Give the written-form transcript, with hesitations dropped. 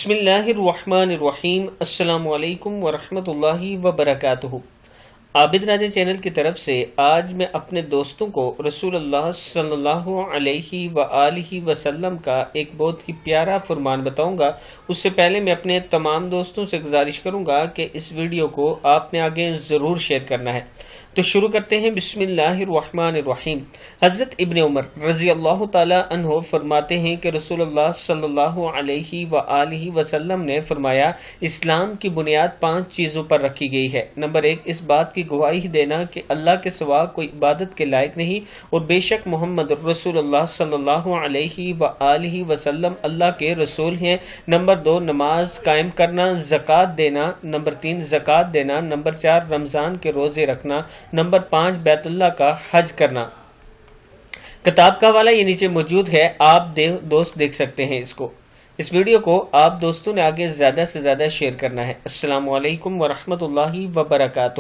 بسم اللہ الرحمن الرحیم۔ السلام علیکم ورحمۃ اللہ وبرکاتہ۔ عابد راجہ چینل کی طرف سے آج میں اپنے دوستوں کو رسول اللہ صلی اللہ علیہ وآلہ وسلم کا ایک بہت ہی پیارا فرمان بتاؤں گا۔ اس سے پہلے میں اپنے تمام دوستوں سے گزارش کروں گا کہ اس ویڈیو کو آپ نے آگے ضرور شیئر کرنا ہے۔ تو شروع کرتے ہیں۔ بسم اللہ الرحمن الرحیم۔ حضرت ابن عمر رضی اللہ تعالی عنہ فرماتے ہیں کہ رسول اللہ صلی اللہ علیہ وآلہ وسلم نے فرمایا، اسلام کی بنیاد 5 چیزوں پر رکھی گئی ہے۔ نمبر 1، اس بات کی گواہی دینا کہ اللہ کے سوا کوئی عبادت کے لائق نہیں اور بے شک محمد رسول اللہ صلی اللہ علیہ وآلہ وسلم اللہ کے رسول ہیں۔ نمبر 2، نماز قائم کرنا، زکوٰۃ دینا۔ نمبر 3، زکوٰۃ دینا۔ نمبر 4، رمضان کے روزے رکھنا۔ نمبر 5، بیت اللہ کا حج کرنا۔ کتاب کا حوالہ یہ نیچے موجود ہے، آپ دوست دیکھ سکتے ہیں اس کو۔ اس ویڈیو کو آپ دوستوں نے آگے زیادہ سے زیادہ شیئر کرنا ہے۔ السلام علیکم ورحمۃ اللہ وبرکاتہ۔